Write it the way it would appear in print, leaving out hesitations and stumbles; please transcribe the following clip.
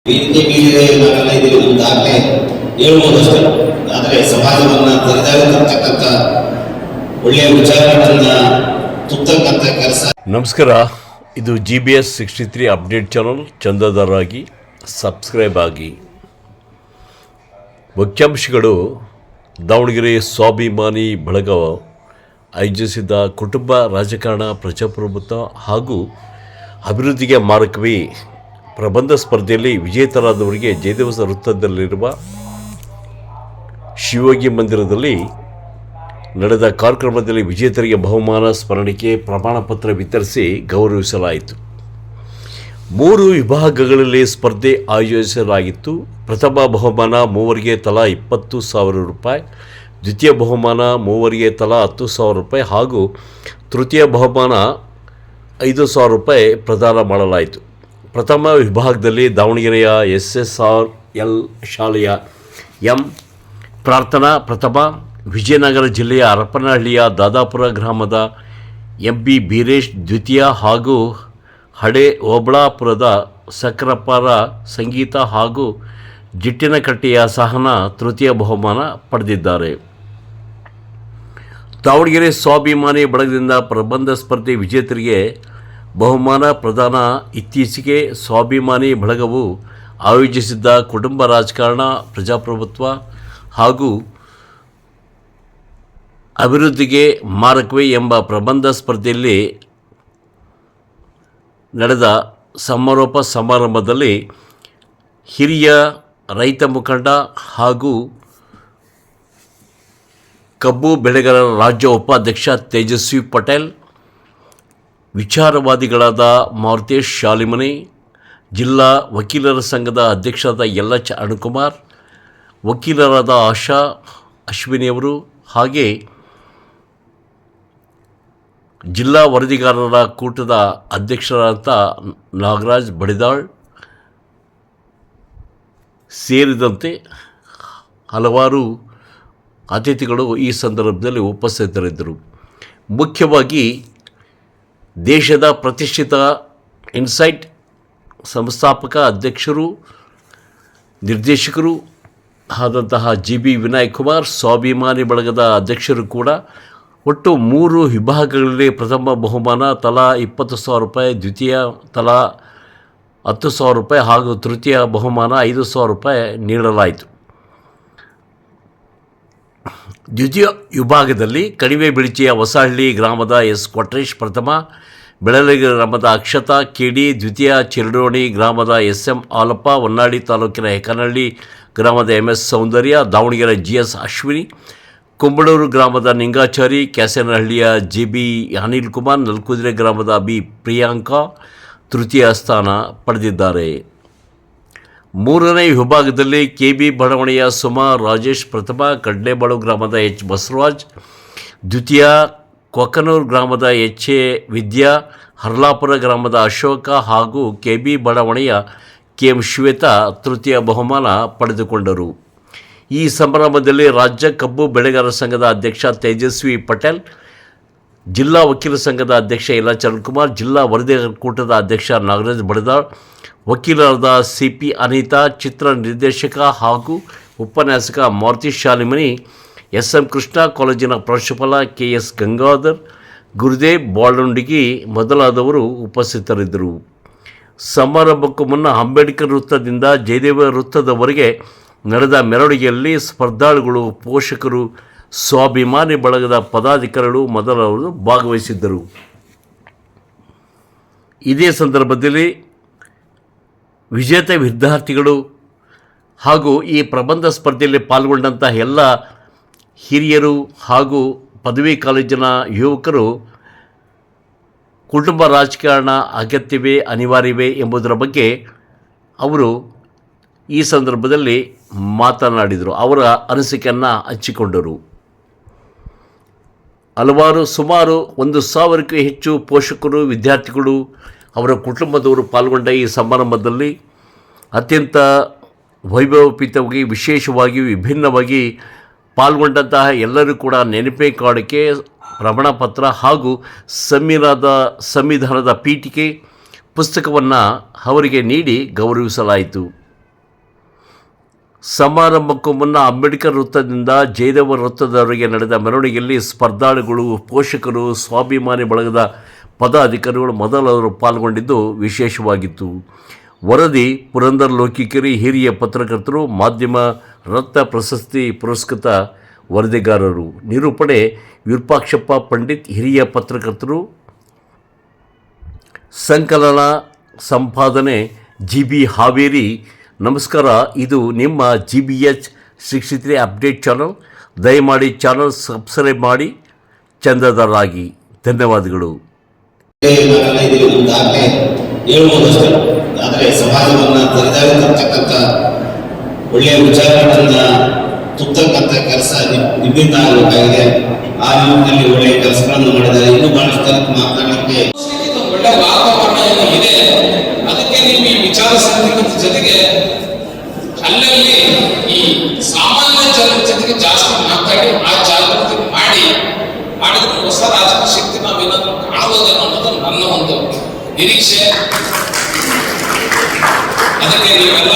ವೇದಿಕೆ ಮೀರಿದೆ ನಾವೆಲ್ಲ ಇದೀವಿ ಅಂತಾಗಲೇ ಹೇಳ್ಬೋದು ಅಷ್ಟೇ. ಆದರೆ ಸಮಾಜವನ್ನು ತೆರೆದಾಗಿರ್ತಕ್ಕಂಥ ಒಳ್ಳೆಯ ವಿಚಾರಗಳನ್ನು ತುಂಬತಕ್ಕಂಥ ಕೆಲಸ. ನಮಸ್ಕಾರ, ಇದು GBS 63 ಅಪ್ಡೇಟ್ ಚಾನಲ್. ಚಂದಾದಾರರಾಗಿ ಸಬ್ಸ್ಕ್ರೈಬ್ ಆಗಿ. ಮುಖ್ಯಾಂಶಗಳು: ದಾವಣಗೆರೆ ಸ್ವಾಭಿಮಾನಿ ಬಳಗ ಆಯೋಜಿಸಿದ ಕುಟುಂಬ ರಾಜಕಾರಣ, ಪ್ರಜಾಪ್ರಭುತ್ವ ಹಾಗೂ ಅಭಿವೃದ್ಧಿಗೆ ಮಾರಕವೇ ಪ್ರಬಂಧ ಸ್ಪರ್ಧೆಯಲ್ಲಿ ವಿಜೇತರಾದವರಿಗೆ ಜಯದೇವ ವೃತ್ತದಲ್ಲಿರುವ ಶಿವಯೋಗಿ ಮಂದಿರದಲ್ಲಿ ನಡೆದ ಕಾರ್ಯಕ್ರಮದಲ್ಲಿ ವಿಜೇತರಿಗೆ ಬಹುಮಾನ, ಸ್ಮರಣಿಕೆ, ಪ್ರಮಾಣ ಪತ್ರ ವಿತರಿಸಿ ಗೌರವಿಸಲಾಯಿತು. 3 ವಿಭಾಗಗಳಲ್ಲಿ ಸ್ಪರ್ಧೆ ಆಯೋಜಿಸಲಾಗಿತ್ತು. ಪ್ರಥಮ ಬಹುಮಾನ ಮೂವರಿಗೆ ತಲಾ 20,000 ರೂಪಾಯಿ, ದ್ವಿತೀಯ ಬಹುಮಾನ ಮೂವರಿಗೆ ತಲಾ 10,000 ರೂಪಾಯಿ ಹಾಗೂ ತೃತೀಯ ಬಹುಮಾನ 5,000 ರೂಪಾಯಿ ಪ್ರದಾನ ಮಾಡಲಾಯಿತು. ಪ್ರಥಮ ವಿಭಾಗದಲ್ಲಿ ದಾವಣಗೆರೆಯ SSRL ಶಾಲೆಯ ಎಂ ಪ್ರಾರ್ಥನಾ ಪ್ರಥಮ, ವಿಜಯನಗರ ಜಿಲ್ಲೆಯ ಹರಪನಹಳ್ಳಿಯ ದಾದಾಪುರ ಗ್ರಾಮದ MB ಬೀರೇಶ್ ದ್ವಿತೀಯ ಹಾಗೂ ಹಳೆ ಓಬಳಾಪುರದ ಸಕ್ರಪ್ಪರ ಸಂಗೀತ ಹಾಗೂ ಜಿಟ್ಟಿನಕಟ್ಟೆಯ ಸಹನಾ ತೃತೀಯ ಬಹುಮಾನ ಪಡೆದಿದ್ದಾರೆ. ದಾವಣಗೆರೆ ಸ್ವಾಭಿಮಾನಿ ಬಳಗದಿಂದ ಪ್ರಬಂಧ ಸ್ಪರ್ಧೆ ವಿಜೇತರಿಗೆ ಬಹುಮಾನ ಪ್ರದಾನ. ಇತ್ತೀಚೆಗೆ ಸ್ವಾಭಿಮಾನಿ ಬಳಗವು ಆಯೋಜಿಸಿದ್ದ ಕುಟುಂಬ ರಾಜಕಾರಣ, ಪ್ರಜಾಪ್ರಭುತ್ವ ಹಾಗೂ ಅಭಿವೃದ್ಧಿಗೆ ಮಾರಕವೇ ಎಂಬ ಪ್ರಬಂಧ ಸ್ಪರ್ಧೆಯಲ್ಲಿ ನಡೆದ ಸಮಾರೋಪ ಸಮಾರಂಭದಲ್ಲಿ ಹಿರಿಯ ರೈತ ಮುಖಂಡ ಹಾಗೂ ಕಬ್ಬು ಬೆಳೆಗಾರರ ರಾಜ್ಯ ಉಪಾಧ್ಯಕ್ಷ ತೇಜಸ್ವಿ ಪಟೇಲ್, ವಿಚಾರವಾದಿಗಳಾದ ಮಾರುತೇಶ್ ಶಾಲಿಮನಿ, ಜಿಲ್ಲಾ ವಕೀಲರ ಸಂಘದ ಅಧ್ಯಕ್ಷರಾದ LH ಅನುಕುಮಾರ್, ವಕೀಲರಾದ ಆಶಾ ಅಶ್ವಿನಿಯವರು ಹಾಗೆ ಜಿಲ್ಲಾ ವರದಿಗಾರರ ಕೂಟದ ಅಧ್ಯಕ್ಷರಾದ ನಾಗರಾಜ್ ಬಡಿದಾಳ್ ಸೇರಿದಂತೆ ಹಲವಾರು ಅತಿಥಿಗಳು ಈ ಸಂದರ್ಭದಲ್ಲಿ ಉಪಸ್ಥಿತರಿದ್ದರು. ಮುಖ್ಯವಾಗಿ ದೇಶದ ಪ್ರತಿಷ್ಠಿತ ಇನ್ಸೈಟ್ ಸಂಸ್ಥಾಪಕ ಅಧ್ಯಕ್ಷರು, ನಿರ್ದೇಶಕರು ಆದಂತಹ GB ವಿನಾಯಕ್ ಕುಮಾರ್, ಸ್ವಾಭಿಮಾನಿ ಬಳಗದ ಅಧ್ಯಕ್ಷರು ಕೂಡ ಒಟ್ಟು 3 ವಿಭಾಗಗಳಲ್ಲಿ ಪ್ರಥಮ ಬಹುಮಾನ ತಲಾ 20,000 ರೂಪಾಯಿ, ದ್ವಿತೀಯ ತಲಾ 10,000 ರೂಪಾಯಿ ಹಾಗೂ ತೃತೀಯ ಬಹುಮಾನ 5,000 ರೂಪಾಯಿ ನೀಡಲಾಯಿತು. ದ್ವಿತೀಯ ವಿಭಾಗದಲ್ಲಿ ಕಣಿವೆ ಬಿಳಿಚಿಯ ಹೊಸಹಳ್ಳಿ ಗ್ರಾಮದ S ಕೊಟ್ರೇಶ್ ಪ್ರಥಮ, ಬೆಳಲಗಿ ಗ್ರಾಮದ ಅಕ್ಷತಾ KD ದ್ವಿತೀಯ, ಚಿರಡೋಣಿ ಗ್ರಾಮದ SM ಆಲಪ್ಪ, ಹೊನ್ನಾಳಿ ತಾಲೂಕಿನ ಹೆಕನಹಳ್ಳಿ ಗ್ರಾಮದ MS ಸೌಂದರ್ಯ, ದಾವಣಗೆರೆ GS ಅಶ್ವಿನಿ, ಕುಂಬಳೂರು ಗ್ರಾಮದ ನಿಂಗಾಚಾರಿ, ಕ್ಯಾಸನಹಳ್ಳಿಯ JB ಅನಿಲ್ ಕುಮಾರ್, ನಲ್ಕುದ್ರೆ ಗ್ರಾಮದ B ಪ್ರಿಯಾಂಕಾ ತೃತೀಯ ಸ್ಥಾನ ಪಡೆದಿದ್ದಾರೆ. 3ನೇ ವಿಭಾಗದಲ್ಲಿ KB ಬಡಾವಣೆಯ ಸುಮಾ ರಾಜೇಶ್ ಪ್ರಥಮ, ಕಡ್ಲೇಬಾಳು ಗ್ರಾಮದ H ಬಸವರಾಜ್ ದ್ವಿತೀಯ, ಕೊಕ್ಕನೂರು ಗ್ರಾಮದ HA ವಿದ್ಯಾ, ಹರ್ಲಾಪುರ ಗ್ರಾಮದ ಅಶೋಕ ಹಾಗೂ KB ಬಡಾವಣೆಯ KM ಶ್ವೇತಾ ತೃತೀಯ ಬಹುಮಾನ ಪಡೆದುಕೊಂಡರು. ಈ ಸಮಾರಂಭದಲ್ಲಿ ರಾಜ್ಯ ಕಬ್ಬು ಬೆಳೆಗಾರರ ಸಂಘದ ಅಧ್ಯಕ್ಷ ತೇಜಸ್ವಿ ಪಟೇಲ್, ಜಿಲ್ಲಾ ವಕೀಲ ಸಂಘದ ಅಧ್ಯಕ್ಷ LH ಅರುಣ್ಕುಮಾರ್, ಜಿಲ್ಲಾ ವರದಿಗಾರರ ಕೂಟದ ಅಧ್ಯಕ್ಷ ನಾಗರಾಜ್ ಬಡಿದಾಳ್, ವಕೀಲರಾದ CP ಅನಿತಾ, ಚಿತ್ರ ನಿರ್ದೇಶಕ ಹಾಗೂ ಉಪನ್ಯಾಸಕ ಮಾರುತಿ ಶಾಲಿಮನಿ, SM ಕೃಷ್ಣ ಕಾಲೇಜಿನ ಪ್ರಾಂಶುಪಾಲ KS ಗಂಗಾಧರ್, ಗುರುದೇವ್ ಬಾಳುಂಡಿಗಿ ಮೊದಲಾದವರು ಉಪಸ್ಥಿತರಿದ್ದರು. ಸಮಾರಂಭಕ್ಕೂ ಮುನ್ನ ಅಂಬೇಡ್ಕರ್ ವೃತ್ತದಿಂದ ಜಯದೇವ ವೃತ್ತದವರೆಗೆ ನಡೆದ ಮೆರವಣಿಗೆಯಲ್ಲಿ ಸ್ಪರ್ಧಾಳುಗಳು, ಪೋಷಕರು, ಸ್ವಾಭಿಮಾನಿ ಬಳಗದ ಪದಾಧಿಕಾರಿಗಳು ಮೊದಲಾದವರು ಭಾಗವಹಿಸಿದ್ದರು. ಇದೇ ಸಂದರ್ಭದಲ್ಲಿ ವಿಜೇತ ವಿದ್ಯಾರ್ಥಿಗಳು ಹಾಗೂ ಈ ಪ್ರಬಂಧ ಸ್ಪರ್ಧೆಯಲ್ಲಿ ಪಾಲ್ಗೊಂಡಂಥ ಎಲ್ಲ ಹಿರಿಯರು ಹಾಗೂ ಪದವಿ ಕಾಲೇಜಿನ ಯುವಕರು ಕುಟುಂಬ ರಾಜಕಾರಣ ಅಗತ್ಯವೇ, ಅನಿವಾರ್ಯವೇ ಎಂಬುದರ ಬಗ್ಗೆ ಅವರು ಈ ಸಂದರ್ಭದಲ್ಲಿ ಮಾತನಾಡಿದರು. ಅವರ ಅನಿಸಿಕೆಯನ್ನು ಹಂಚಿಕೊಂಡರು. ಸುಮಾರು 1,000ಕ್ಕೂ ಹೆಚ್ಚು ಪೋಷಕರು, ವಿದ್ಯಾರ್ಥಿಗಳು, ಅವರ ಕುಟುಂಬದವರು ಪಾಲ್ಗೊಂಡ ಈ ಸಮಾರಂಭದಲ್ಲಿ ಅತ್ಯಂತ ವೈಭವೋಪೇತವಾಗಿ, ವಿಶೇಷವಾಗಿ, ವಿಭಿನ್ನವಾಗಿ ಪಾಲ್ಗೊಂಡಂತಹ ಎಲ್ಲರೂ ಕೂಡ ನೆನಪೇ ಕಾಣಿಕೆ, ಪ್ರಮಾಣ ಪತ್ರ ಹಾಗೂ ಸಂವಿಧಾನದ ಪೀಠಿಕೆ ಪುಸ್ತಕವನ್ನು ಅವರಿಗೆ ನೀಡಿ ಗೌರವಿಸಲಾಯಿತು. ಸಮಾರಂಭಕ್ಕೂ ಮುನ್ನ ಅಂಬೇಡ್ಕರ್ ವೃತ್ತದಿಂದ ಜಯದೇವ ವೃತ್ತದವರೆಗೆ ನಡೆದ ಮೆರವಣಿಗೆಯಲ್ಲಿ ಸ್ಪರ್ಧಾಳುಗಳು, ಪೋಷಕರು, ಸ್ವಾಭಿಮಾನಿ ಬಳಗದ ಪದಾಧಿಕಾರಿಗಳು ಮೊದಲಾದವರು ಪಾಲ್ಗೊಂಡಿದ್ದು ವಿಶೇಷವಾಗಿತ್ತು. ವರದಿ ಪುರಂದರ್ ಲೋಕಿಕರಿ, ಹಿರಿಯ ಪತ್ರಕರ್ತರು, ಮಾಧ್ಯಮ ರತ್ನ ಪ್ರಶಸ್ತಿ ಪುರಸ್ಕೃತ ವರದಿಗಾರರು. ನಿರೂಪಣೆ ವಿರೂಪಾಕ್ಷಪ್ಪ ಪಂಡಿತ್, ಹಿರಿಯ ಪತ್ರಕರ್ತರು. ಸಂಕಲನ ಸಂಪಾದನೆ GB ಹಾವೇರಿ. ನಮಸ್ಕಾರ, ಇದು ನಿಮ್ಮ GBH 63 ಅಪ್ಡೇಟ್ ಚಾನಲ್. ದಯಮಾಡಿ ಚಾನಲ್ ಸಬ್ಸ್ಕ್ರೈಬ್ ಮಾಡಿ ಚಂದಾದಾರರಾಗಿ. ಧನ್ಯವಾದಗಳು. ದಾಖಲೆ ಹೇಳ್ಬೋದಷ್ಟೇ, ಆದರೆ ಸಮಾಜವನ್ನು ತೆರೆದಾಗಿರ್ತಕ್ಕಂಥ ಒಳ್ಳೆಯ ವಿಚಾರಗಳನ್ನ ತುತ್ತಕ್ಕಂಥ ಕೆಲಸ ನಿಮ್ಮಿಂದ ಆಗಬೇಕಾಗಿದೆ. ಆ ನಿಟ್ಟಿನಲ್ಲಿ ಒಳ್ಳೆಯ ಕೆಲಸಗಳನ್ನು ಮಾಡಿದ್ದಾರೆ. ಇನ್ನೂ ಬಹಳಷ್ಟು ಮಾತನಾಡಲಿಕ್ಕೆ ಒಳ್ಳೆ ವಾತಾವರಣ ಇದೆ. ಅದಕ್ಕೆ ನೀವು ಈ ವಿಚಾರ ಸಂಕಿರಣದ ಜೊತೆಗೆ ಅಲ್ಲಲ್ಲಿ ಈ ಸಾಮಾನ್ಯ ಜನರ ಜೊತೆಗೆ ಜಾಸ್ತಿ ಮಾತಾಡಿ ಆ ಜಾಗೃತಿ ಮಾಡಿದ್ರೆ ಹೊಸ ರಾಜಕೀಯ ಶಕ್ತಿ ನಾವೇನಾದ್ರೂ ಕಾಣಬಹುದೇನೋ ಅನ್ನೋದು ನನ್ನ ಒಂದು ನಿರೀಕ್ಷೆ. ಅದಕ್ಕೆ ನೀವೆಲ್ಲ